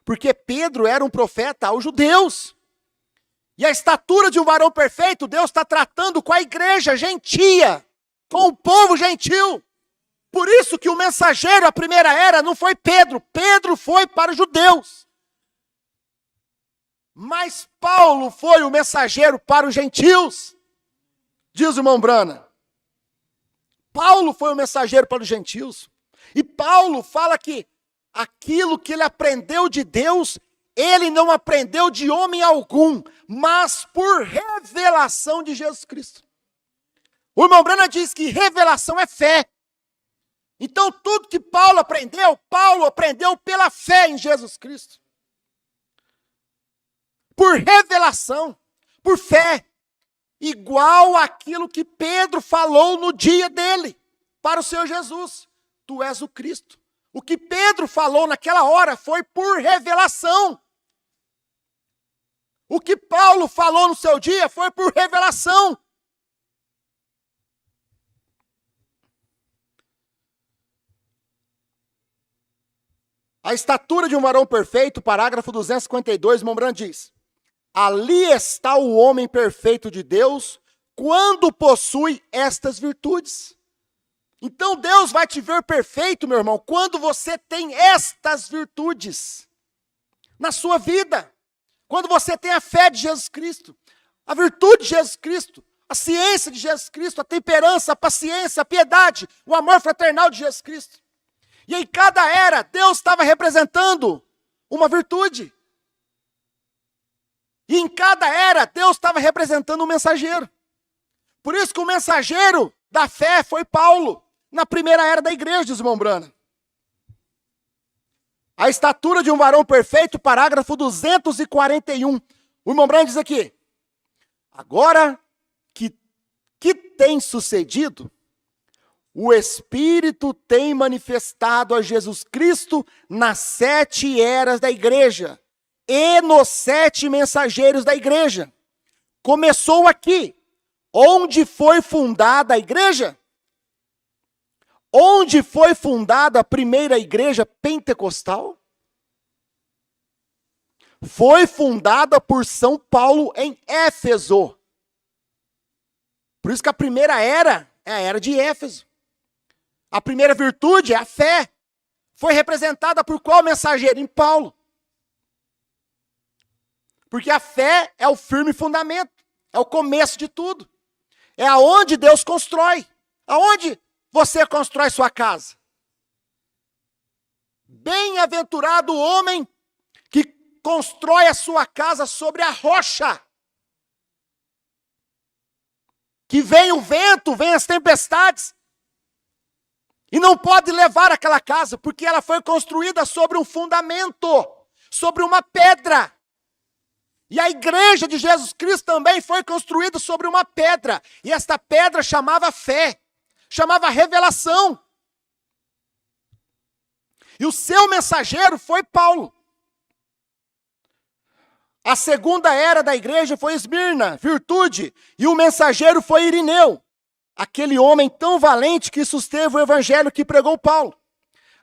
Porque Pedro era um profeta aos judeus. E a estatura de um varão perfeito, Deus está tratando com a igreja gentia, com o povo gentil. Por isso que o mensageiro, a primeira era, não foi Pedro. Pedro foi para os judeus. Mas Paulo foi o mensageiro para os gentios. Diz o irmão Brana. Paulo foi o mensageiro para os gentios. E Paulo fala que aquilo que ele aprendeu de Deus, ele não aprendeu de homem algum, mas por revelação de Jesus Cristo. O irmão Brana diz que revelação é fé. Então tudo que Paulo aprendeu pela fé em Jesus Cristo. Por revelação, por fé. Igual aquilo que Pedro falou no dia dele, para o Senhor Jesus. Tu és o Cristo. O que Pedro falou naquela hora foi por revelação. O que Paulo falou no seu dia foi por revelação. A estatura de um varão perfeito, parágrafo 252, Mombrand diz: ali está o homem perfeito de Deus, quando possui estas virtudes. Então Deus vai te ver perfeito, meu irmão, quando você tem estas virtudes na sua vida. Quando você tem a fé de Jesus Cristo, a virtude de Jesus Cristo, a ciência de Jesus Cristo, a temperança, a paciência, a piedade, o amor fraternal de Jesus Cristo. E em cada era, Deus estava representando uma virtude. E em cada era, Deus estava representando um mensageiro. Por isso que o mensageiro da fé foi Paulo, na primeira era da igreja, diz o irmão Brana. A estatura de um varão perfeito, parágrafo 241. O irmão Brana diz aqui: agora que tem sucedido, o Espírito tem manifestado a Jesus Cristo nas 7 eras da igreja e nos 7 mensageiros da igreja. Começou aqui, onde foi fundada a igreja. Onde foi fundada a primeira igreja pentecostal? Foi fundada por São Paulo em Éfeso. Por isso que a primeira era é a era de Éfeso. A primeira virtude é a fé. Foi representada por qual mensageiro? Em Paulo. Porque a fé é o firme fundamento, é o começo de tudo. É aonde Deus constrói. Aonde você constrói sua casa? Bem-aventurado o homem que constrói a sua casa sobre a rocha. Que vem o vento, vem as tempestades, e não pode levar aquela casa, porque ela foi construída sobre um fundamento, sobre uma pedra. E a igreja de Jesus Cristo também foi construída sobre uma pedra, e esta pedra chamava fé, chamava revelação. E o seu mensageiro foi Paulo. A segunda era da igreja foi Esmirna, virtude, e o mensageiro foi Irineu, aquele homem tão valente que susteve o evangelho que pregou Paulo.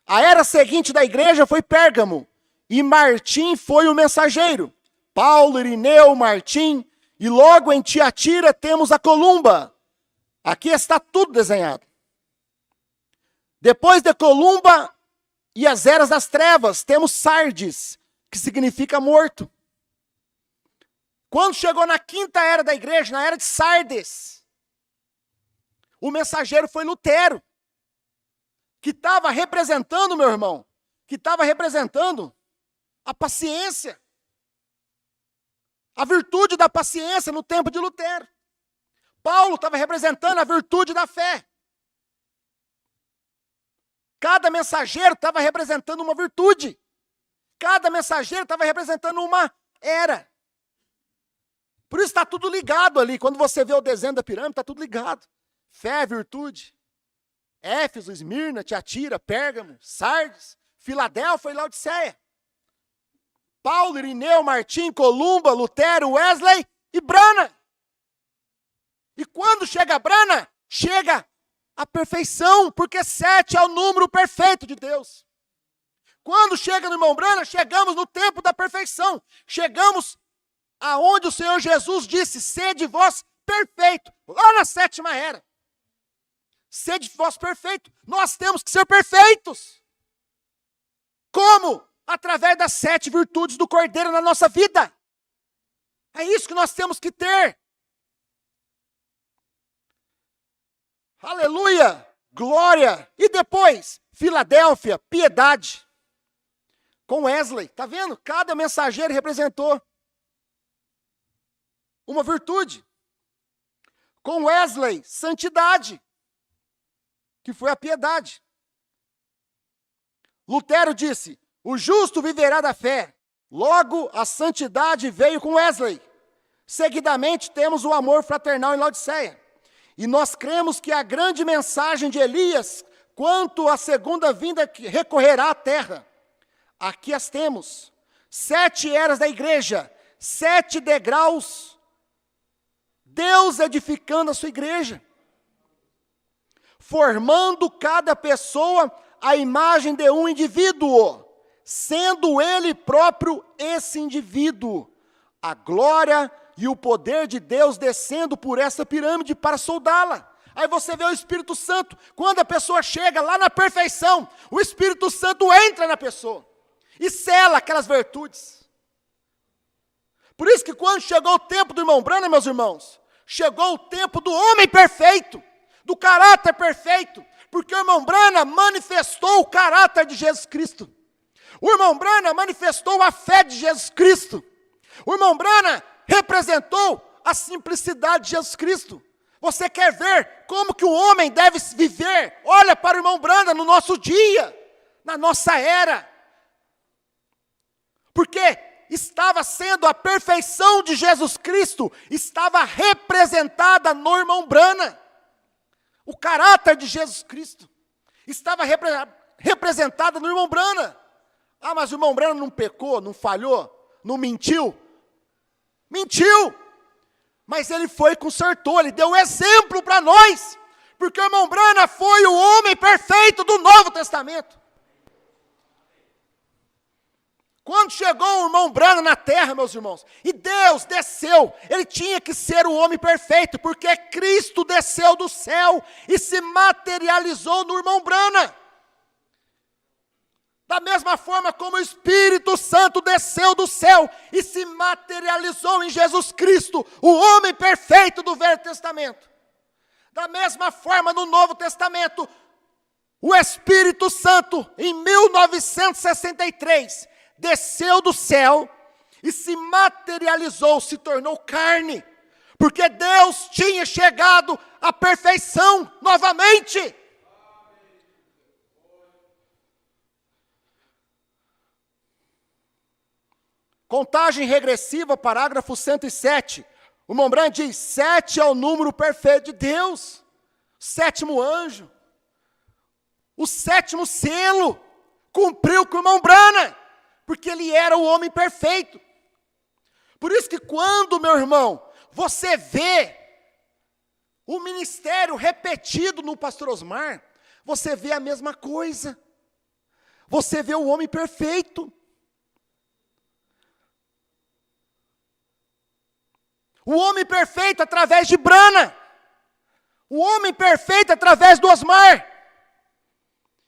A era seguinte da igreja foi Pérgamo, e Martim foi o mensageiro. Paulo, Irineu, Martim, e logo em Tiatira temos a Columba. Aqui está tudo desenhado. Depois de Columba e as eras das trevas, temos Sardes, que significa morto. Quando chegou na quinta era da igreja, na era de Sardes, o mensageiro foi Lutero, que estava representando, meu irmão, que estava representando a paciência, a virtude da paciência no tempo de Lutero. Paulo estava representando a virtude da fé. Cada mensageiro estava representando uma virtude. Cada mensageiro estava representando uma era. Por isso está tudo ligado ali. Quando você vê o desenho da pirâmide, está tudo ligado. Fé, virtude. Éfeso, Esmirna, Tiatira, Pérgamo, Sardes, Filadélfia e Laodiceia. Paulo, Irineu, Martim, Columba, Lutero, Wesley e Brana. E quando chega Brana, chega a perfeição, porque 7 é o número perfeito de Deus. Quando chega no irmão Brana, chegamos no tempo da perfeição. Chegamos aonde o Senhor Jesus disse, sede vós perfeito, lá na 7ª era. Sede vós perfeito. Nós temos que ser perfeitos. Como? Através das 7 virtudes do Cordeiro na nossa vida. É isso que nós temos que ter. Aleluia, glória. E depois, Filadélfia, piedade. Com Wesley, tá vendo? Cada mensageiro representou uma virtude. Com Wesley, santidade, que foi a piedade. Lutero disse, o justo viverá da fé. Logo, a santidade veio com Wesley. Seguidamente, temos o amor fraternal em Laodiceia. E nós cremos que a grande mensagem de Elias, quanto à segunda vinda que recorrerá à terra. Aqui as temos. 7 eras da igreja, 7 degraus, Deus edificando a sua igreja, formando cada pessoa a imagem de um indivíduo, sendo ele próprio esse indivíduo, a glória e o poder de Deus descendo por essa pirâmide para soldá-la. Aí você vê o Espírito Santo, quando a pessoa chega lá na perfeição, o Espírito Santo entra na pessoa e sela aquelas virtudes. Por isso que quando chegou o tempo do irmão Brana, meus irmãos, chegou o tempo do homem perfeito, do caráter perfeito, porque o irmão Brana manifestou o caráter de Jesus Cristo. O irmão Brana manifestou a fé de Jesus Cristo. O irmão Brana representou a simplicidade de Jesus Cristo. Você quer ver como que o homem deve viver? Olha para o irmão Brana no nosso dia, na nossa era. Porque estava sendo a perfeição de Jesus Cristo, estava representada no irmão Brana. O caráter de Jesus Cristo estava representada no irmão Brana. Ah, mas o irmão Brana não pecou, não falhou, não mentiu. Mentiu, mas ele foi e consertou, ele deu exemplo para nós, Porque o irmão Branham foi o homem perfeito do Novo Testamento. Quando chegou o irmão Branham na terra, meus irmãos, e Deus desceu, ele tinha que ser o homem perfeito, porque Cristo desceu do céu e se materializou no irmão Branham. Da mesma forma como o Espírito Santo desceu do céu e se materializou em Jesus Cristo, o homem perfeito do Velho Testamento. Da mesma forma, no Novo Testamento, o Espírito Santo, em 1963, desceu do céu e se materializou, se tornou carne, porque Deus tinha chegado à perfeição novamente. Contagem regressiva, parágrafo 107. O irmão Branham diz: 7 é o número perfeito de Deus, 7º anjo, o 7º selo, cumpriu com o irmão Branham, porque ele era o homem perfeito. Por isso que quando, meu irmão, você vê o ministério repetido no pastor Osmar, você vê a mesma coisa, você vê o homem perfeito. O homem perfeito através de Branham. O homem perfeito através do Osmar.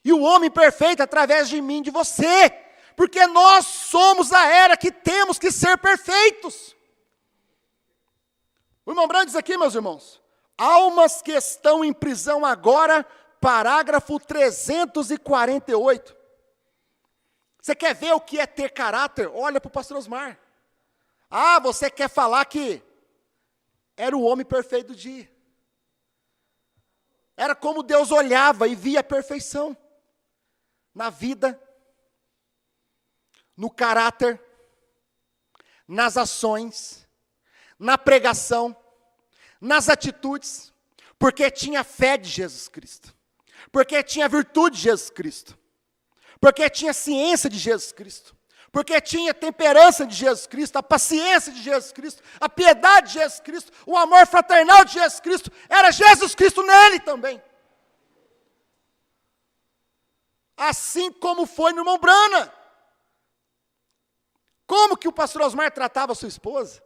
E o homem perfeito através de mim, de você. Porque nós somos a era que temos que ser perfeitos. O irmão Branham diz aqui, meus irmãos: almas que estão em prisão agora, parágrafo 348. Você quer ver o que é ter caráter? Olha para o pastor Osmar. Ah, você quer falar que era o homem perfeito do dia. Era como Deus olhava e via a perfeição na vida, no caráter, nas ações, na pregação, nas atitudes, porque tinha fé de Jesus Cristo, porque tinha virtude de Jesus Cristo, porque tinha ciência de Jesus Cristo, porque tinha temperança de Jesus Cristo, a paciência de Jesus Cristo, a piedade de Jesus Cristo, o amor fraternal de Jesus Cristo, era Jesus Cristo nele também. Assim como foi no irmão Branham. Como que o pastor Osmar tratava a sua esposa?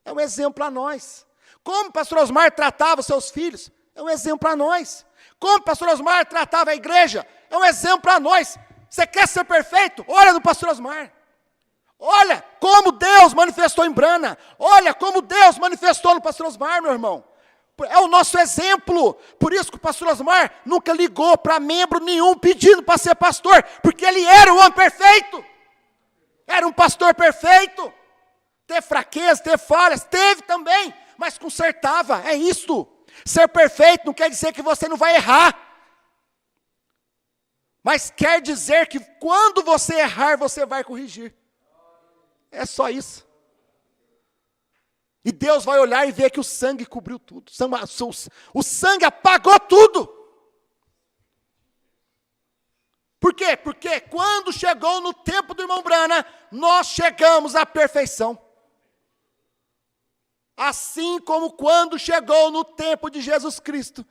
É um exemplo para nós. Como o pastor Osmar tratava os seus filhos? É um exemplo para nós. Como o pastor Osmar tratava a igreja? É um exemplo para nós. Você quer ser perfeito? Olha no pastor Osmar. Olha como Deus manifestou em Branham. Olha como Deus manifestou no pastor Osmar, meu irmão. É o nosso exemplo. Por isso que o pastor Osmar nunca ligou para membro nenhum pedindo para ser pastor, porque ele era o homem perfeito. Era um pastor perfeito. Teve fraqueza, teve falhas, teve também, mas consertava. É isso. Ser perfeito não quer dizer que você não vai errar, mas quer dizer que quando você errar, você vai corrigir. É só isso. E Deus vai olhar e ver que o sangue cobriu tudo. O sangue apagou tudo. Por quê? Porque quando chegou no tempo do irmão Branham, nós chegamos à perfeição. Assim como quando chegou no tempo de Jesus Cristo,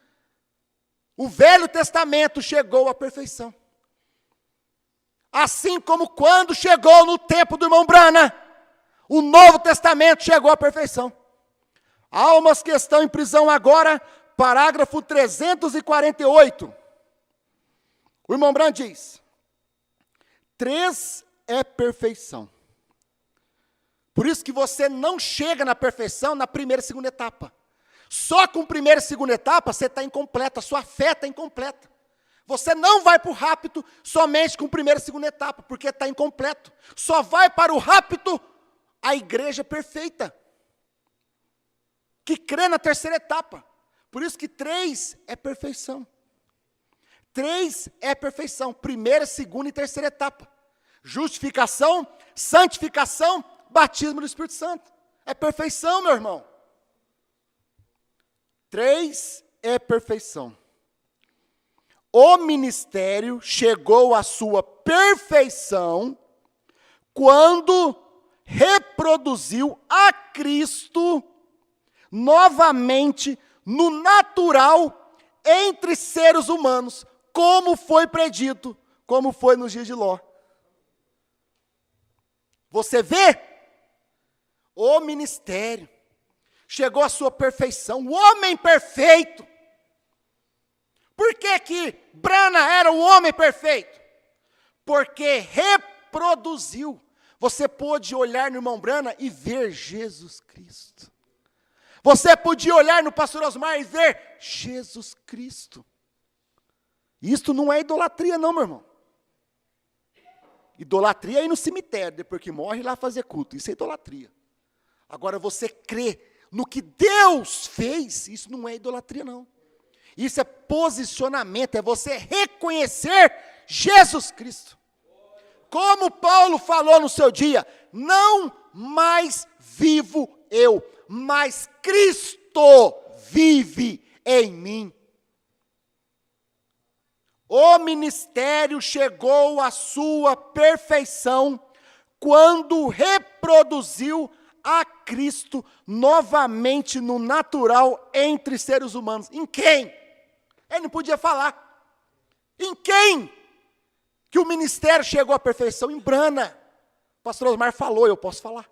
o Velho Testamento chegou à perfeição. Assim como quando chegou no tempo do irmão Branham, o Novo Testamento chegou à perfeição. Almas que estão em prisão agora, parágrafo 348. O irmão Branham diz: 3 é perfeição. Por isso que você não chega na perfeição na primeira e segunda etapa. Só com primeira e segunda etapa você está incompleta, a sua fé está incompleta. Você não vai para o rapto somente com primeira e segunda etapa, porque está incompleto. Só vai para o rapto a igreja perfeita, que crê na terceira etapa. Por isso que 3 é perfeição. 3 é perfeição, primeira, segunda e terceira etapa. Justificação, santificação, batismo do Espírito Santo. É perfeição, meu irmão. 3 é perfeição. O ministério chegou à sua perfeição quando reproduziu a Cristo novamente no natural entre seres humanos, como foi predito, como foi nos dias de Ló. Você vê? O ministério chegou à sua perfeição, o homem perfeito. Por que que Brana era o homem perfeito? Porque reproduziu. Você pôde olhar no irmão Brana e ver Jesus Cristo. Você podia olhar no pastor Osmar e ver Jesus Cristo. Isto não é idolatria não, meu irmão. Idolatria é ir no cemitério, depois que morre, ir lá fazer culto. Isso é idolatria. Agora, você crê no que Deus fez, isso não é idolatria não. Isso é posicionamento, é você reconhecer Jesus Cristo. Como Paulo falou no seu dia, não mais vivo eu, mas Cristo vive em mim. O ministério chegou à sua perfeição quando reproduziu a Cristo novamente no natural entre seres humanos. Em quem? Ele não podia falar. Em quem que o ministério chegou à perfeição? Em Brana. O pastor Osmar falou, eu posso falar.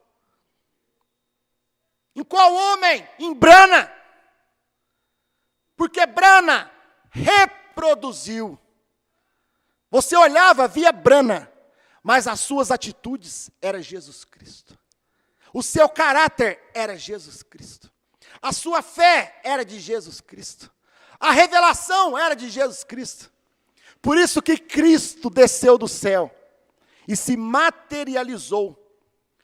Em qual homem? Em Brana. Porque Brana reproduziu. Você olhava, via Brana, mas as suas atitudes eram Jesus Cristo. O seu caráter era Jesus Cristo. A sua fé era de Jesus Cristo. A revelação era de Jesus Cristo. Por isso que Cristo desceu do céu e se materializou.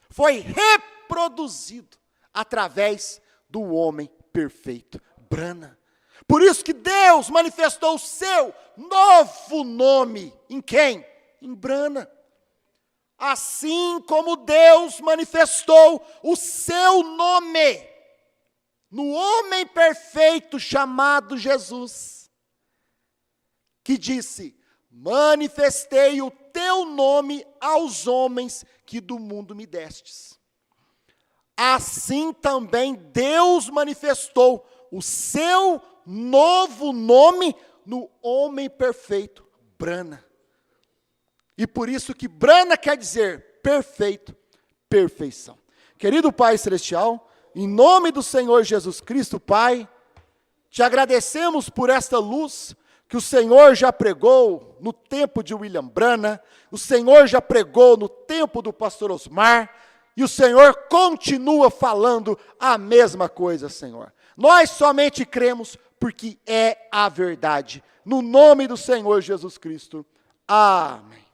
Foi reproduzido através do homem perfeito, Brana. Por isso que Deus manifestou o seu novo nome. Em quem? Em Brana. Assim como Deus manifestou o seu nome no homem perfeito chamado Jesus, que disse: manifestei o teu nome aos homens que do mundo me destes. Assim também Deus manifestou o seu novo nome no homem perfeito, Brana. E por isso que Brana quer dizer perfeito, perfeição. Querido Pai Celestial, em nome do Senhor Jesus Cristo, Pai, te agradecemos por esta luz que o Senhor já pregou no tempo de William Brana, o Senhor já pregou no tempo do pastor Osmar, e o Senhor continua falando a mesma coisa, Senhor. Nós somente cremos porque é a verdade. No nome do Senhor Jesus Cristo. Amém.